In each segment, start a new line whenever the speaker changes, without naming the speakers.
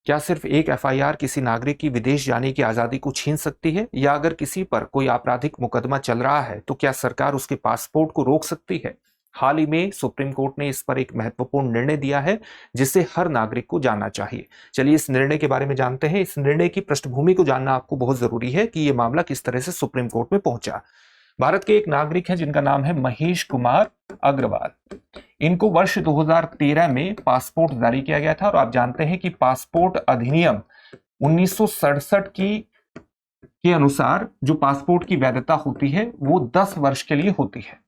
क्या सिर्फ एक एफआईआर किसी नागरिक की विदेश जाने की आजादी को छीन सकती है, या अगर किसी पर कोई आपराधिक मुकदमा चल रहा है तो क्या सरकार उसके पासपोर्ट को रोक सकती है? हाल ही में सुप्रीम कोर्ट ने इस पर एक महत्वपूर्ण निर्णय दिया है जिसे हर नागरिक को जानना चाहिए। चलिए इस निर्णय के बारे में जानते हैं। इस निर्णय की पृष्ठभूमि को जानना आपको बहुत जरूरी है कि यह मामला किस तरह से सुप्रीम कोर्ट में पहुंचा। भारत के एक नागरिक हैं जिनका नाम है महेश कुमार अग्रवाल। इनको वर्ष 2013 में पासपोर्ट जारी किया गया था और आप जानते हैं कि पासपोर्ट अधिनियम 1967 के अनुसार जो पासपोर्ट की वैधता होती है वो 10 वर्ष के लिए होती है।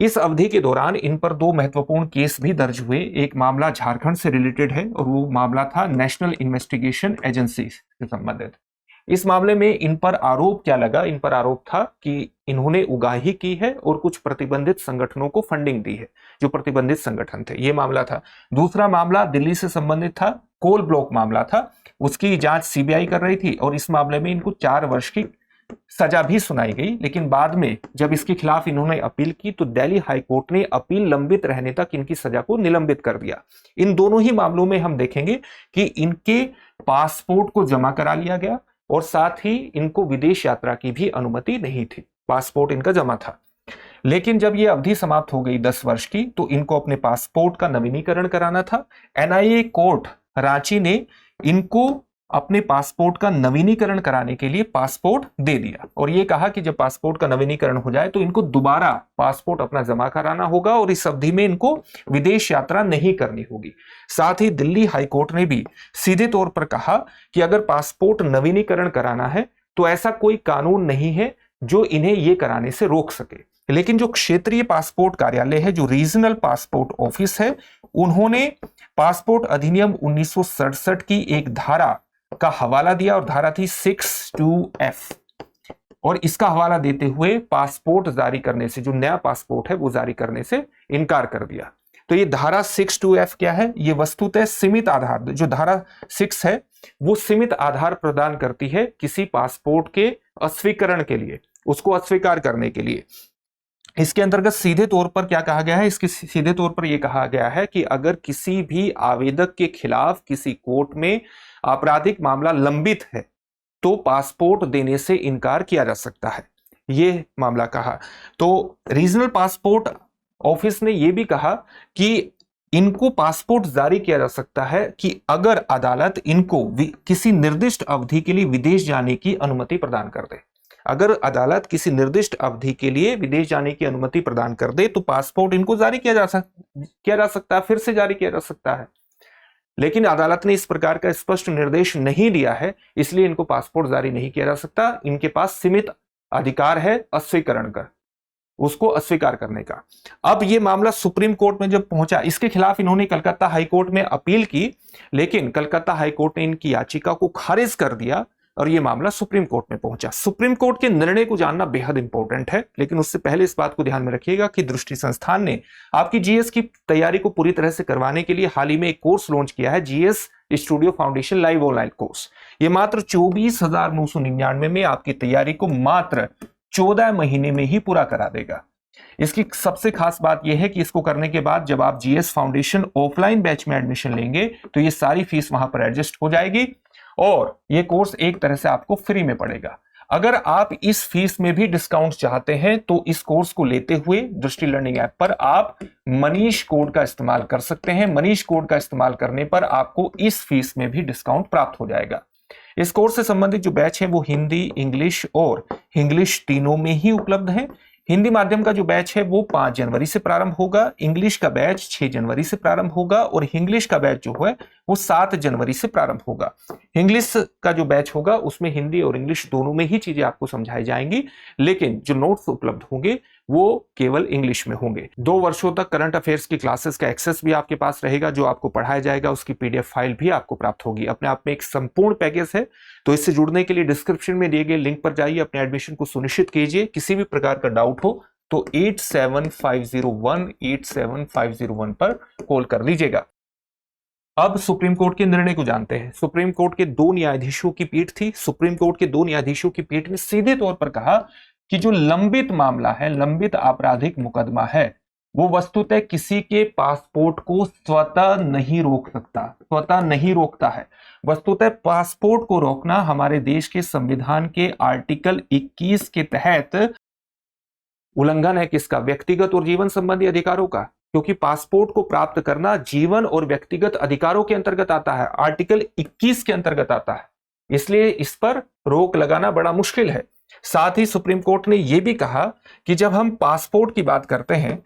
इस अवधि के दौरान इन पर दो महत्वपूर्ण केस भी दर्ज हुए। एक मामला झारखंड से रिलेटेड है और वो मामला था नेशनल इन्वेस्टिगेशन एजेंसी से संबंधित। इस मामले में इन पर आरोप क्या लगा? इन पर आरोप था कि इन्होंने उगाही की है और कुछ प्रतिबंधित संगठनों को फंडिंग दी है, जो प्रतिबंधित संगठन थे। यह मामला था। दूसरा मामला दिल्ली से संबंधित था, कोल ब्लॉक मामला था। उसकी जांच सीबीआई कर रही थी और इस मामले में इनको 4 वर्ष की सजा भी सुनाई गई। लेकिन बाद में जब इसके खिलाफ इन्होंने अपील की तो दिल्ली हाई कोर्ट ने अपील लंबित रहने तक इनकी सजा को निलंबित कर दिया। इन दोनों ही मामलों में हम देखेंगे कि इनके पासपोर्ट को जमा करा लिया गया और साथ ही इनको विदेश यात्रा की भी अनुमति नहीं थी। पासपोर्ट इनका जमा था। लेकिन जब यह अवधि समाप्त हो गई 10 वर्ष की तो इनको अपने पासपोर्ट का नवीनीकरण कराना था। एनआईए कोर्ट रांची ने इनको अपने पासपोर्ट का नवीनीकरण कराने के लिए पासपोर्ट दे दिया और यह कहा कि जब पासपोर्ट का नवीनीकरण हो जाए तो इनको दोबारा पासपोर्ट अपना जमा कराना होगा और इस अवधि में इनको विदेश यात्रा नहीं करनी होगी। साथ ही दिल्ली हाई कोर्ट ने भी सीधे तौर पर कहा कि अगर पासपोर्ट नवीनीकरण कराना है तो ऐसा कोई कानून नहीं है जो इन्हें यह कराने से रोक सके। लेकिन जो क्षेत्रीय पासपोर्ट कार्यालय है, जो रीजनल पासपोर्ट ऑफिस है, उन्होंने पासपोर्ट अधिनियम 1967 की एक धारा का हवाला दिया और धारा थी 62F और इसका हवाला देते हुए पासपोर्ट जारी करने से, जो नया पासपोर्ट है वो जारी करने से इनकार कर दिया। तो ये धारा 62F क्या है? ये वस्तुतः सीमित आधार, जो धारा 6 है वो सीमित आधार प्रदान करती है किसी पासपोर्ट के अस्वीकरण के लिए, उसको अस्वीकार करने के लिए। इसके अंतर्गत सीधे तौर पर क्या कहा गया है? इसके सीधे तौर पर यह कहा गया है कि अगर किसी भी आवेदक के खिलाफ किसी कोर्ट में आपराधिक मामला लंबित है तो पासपोर्ट देने से इनकार किया जा सकता है। यह मामला कहा। तो रीजनल पासपोर्ट ऑफिस ने यह भी कहा कि इनको पासपोर्ट जारी किया जा सकता है कि अगर अदालत इनको किसी निर्दिष्ट अवधि के लिए विदेश जाने की अनुमति प्रदान कर दे। अगर अदालत किसी निर्दिष्ट अवधि के लिए विदेश जाने की अनुमति प्रदान कर दे तो पासपोर्ट इनको जारी किया जा सकता है, फिर से जारी किया जा सकता है। लेकिन अदालत ने इस प्रकार का स्पष्ट निर्देश नहीं दिया है, इसलिए इनको पासपोर्ट जारी नहीं किया जा सकता। इनके पास सीमित अधिकार है अस्वीकरण का, उसको अस्वीकार करने का। अब यह मामला सुप्रीम कोर्ट में जब पहुंचा, इसके खिलाफ इन्होंने कलकत्ता हाई कोर्ट में अपील की, लेकिन कलकत्ता हाई कोर्ट ने इनकी याचिका को खारिज कर दिया और यह मामला सुप्रीम कोर्ट में पहुंचा। सुप्रीम कोर्ट के निर्णय को जानना बेहद इंपॉर्टेंट है, लेकिन उससे पहले इस बात को ध्यान में रखिएगा कि दृष्टि संस्थान ने आपकी जीएस की तैयारी को पूरी तरह से करवाने के लिए हाल ही में एक कोर्स लॉन्च किया है, GS studio foundation live online course. यह मात्र 24,999 में आपकी तैयारी को मात्र 14 महीने में ही पूरा करा देगा। इसकी सबसे खास बात यह है कि इसको करने के बाद जब आप जीएस फाउंडेशन ऑफलाइन बैच में एडमिशन लेंगे तो ये सारी फीस वहां पर एडजस्ट हो जाएगी और ये कोर्स एक तरह से आपको फ्री में पड़ेगा। अगर आप इस फीस में भी डिस्काउंट चाहते हैं तो इस कोर्स को लेते हुए दृष्टि लर्निंग ऐप पर आप मनीष कोड का इस्तेमाल कर सकते हैं। मनीष कोड का इस्तेमाल करने पर आपको इस फीस में भी डिस्काउंट प्राप्त हो जाएगा। इस कोर्स से संबंधित जो बैच है वो हिंदी, इंग्लिश और इंग्लिश तीनों में ही उपलब्ध है। हिंदी माध्यम का जो बैच है वो 5 जनवरी से प्रारंभ होगा, इंग्लिश का बैच 6 जनवरी से प्रारंभ होगा और इंग्लिश का बैच जो है वो 7 जनवरी से प्रारंभ होगा। इंग्लिश का जो बैच होगा उसमें हिंदी और इंग्लिश दोनों में ही चीजें आपको समझाई जाएंगी, लेकिन जो नोट्स उपलब्ध होंगे वो केवल इंग्लिश में होंगे। 2 वर्षों तक करंट अफेयर्स की क्लासेस का एक्सेस भी आपके पास रहेगा। जो आपको पढ़ाया जाएगा उसकी पीडीएफ फाइल भी आपको प्राप्त होगी। अपने आप में एक संपूर्ण पैकेज है। तो इससे जुड़ने के लिए डिस्क्रिप्शन में दिए गए लिंक पर जाइए, अपने एडमिशन को सुनिश्चित कीजिए। किसी भी प्रकार का डाउट हो तो 8750187501 पर कॉल कर लीजिएगा। अब सुप्रीम कोर्ट के निर्णय को जानते हैं। सुप्रीम कोर्ट के 2 न्यायाधीशों की पीठ थी। सुप्रीम कोर्ट के 2 न्यायाधीशों की पीठ ने सीधे तौर पर कहा कि जो लंबित मामला है, लंबित आपराधिक मुकदमा है, वो वस्तुतः किसी के पासपोर्ट को स्वतः नहीं रोक सकता, स्वतः नहीं रोकता है। वस्तुतः पासपोर्ट को रोकना हमारे देश के संविधान के आर्टिकल 21 के तहत उल्लंघन है। किसका? व्यक्तिगत और जीवन संबंधी अधिकारों का, क्योंकि पासपोर्ट को प्राप्त करना जीवन और व्यक्तिगत अधिकारों के अंतर्गत आता है, आर्टिकल 21 के अंतर्गत आता है। इसलिए इस पर रोक लगाना बड़ा मुश्किल है। साथ ही सुप्रीम कोर्ट ने यह भी कहा कि जब हम पासपोर्ट की बात करते हैं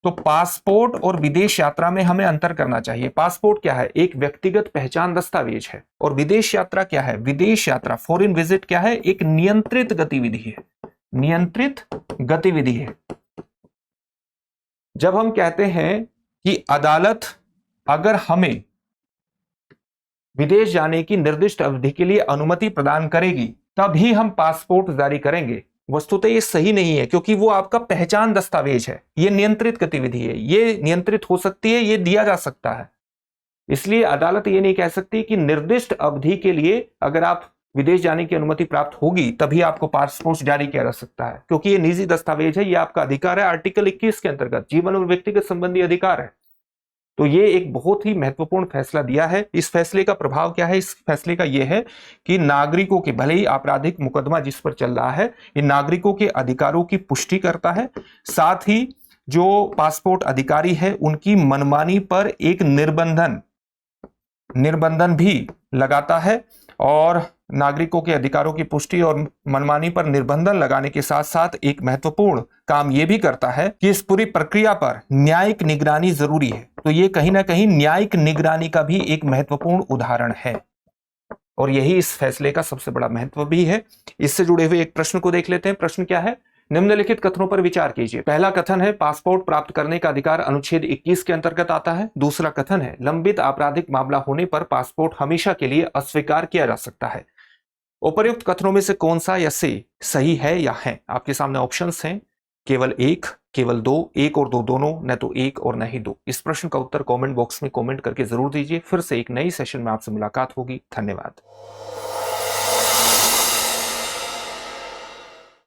तो पासपोर्ट और विदेश यात्रा में हमें अंतर करना चाहिए। पासपोर्ट क्या है? एक व्यक्तिगत पहचान दस्तावेज है। और विदेश यात्रा क्या है? विदेश यात्रा, फॉरेन विजिट क्या है? एक नियंत्रित गतिविधि है, नियंत्रित गतिविधि है। जब हम कहते हैं कि अदालत अगर हमें विदेश जाने की निर्दिष्ट अवधि के लिए अनुमति प्रदान करेगी तभी हम पासपोर्ट जारी करेंगे, वस्तुतः ये सही नहीं है, क्योंकि वो आपका पहचान दस्तावेज है। ये नियंत्रित गतिविधि है, ये नियंत्रित हो सकती है, ये दिया जा सकता है। इसलिए अदालत ये नहीं कह सकती कि निर्दिष्ट अवधि के लिए अगर आप विदेश जाने की अनुमति प्राप्त होगी तभी आपको पासपोर्ट जारी किया जा सकता है, क्योंकि ये निजी दस्तावेज है, ये आपका अधिकार है, आर्टिकल 21 के अंतर्गत जीवन और व्यक्तिगत संबंधी अधिकार है। तो ये एक बहुत ही महत्वपूर्ण फैसला दिया है। इस फैसले का प्रभाव क्या है? इस फैसले का यह है कि नागरिकों के, भले ही आपराधिक मुकदमा जिस पर चल रहा है, ये नागरिकों के अधिकारों की पुष्टि करता है। साथ ही जो पासपोर्ट अधिकारी है उनकी मनमानी पर एक निर्बंधन भी लगाता है, और नागरिकों के अधिकारों की पुष्टि और मनमानी पर निर्बंधन लगाने के साथ साथ एक महत्वपूर्ण काम यह भी करता है कि इस पूरी प्रक्रिया पर न्यायिक निगरानी जरूरी है। तो ये कहीं ना कहीं न्यायिक निगरानी का भी एक महत्वपूर्ण उदाहरण है, और यही इस फैसले का सबसे बड़ा महत्व भी है। इससे जुड़े हुए एक प्रश्न को देख लेते हैं। प्रश्न क्या है? निम्नलिखित कथनों पर विचार कीजिए। पहला कथन है पासपोर्ट प्राप्त करने का अधिकार अनुच्छेद 21 के अंतर्गत आता है। दूसरा कथन है लंबित आपराधिक मामला होने पर पासपोर्ट हमेशा के लिए अस्वीकार किया जा सकता है। उपर्युक्त कथनों में से कौन सा या से सही है या है? आपके सामने ऑप्शंस हैं, केवल एक, केवल दो, एक और दो दोनों, न तो एक और न ही दो। इस प्रश्न का उत्तर कमेंट बॉक्स में कमेंट करके जरूर दीजिए। फिर से एक नई सेशन में आपसे मुलाकात होगी। धन्यवाद।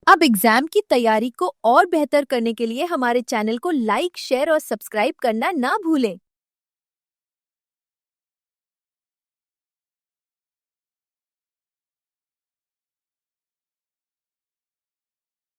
अब एग्जाम की तैयारी को और बेहतर करने के लिए हमारे चैनल को लाइक, शेयर और सब्सक्राइब करना ना भूलें।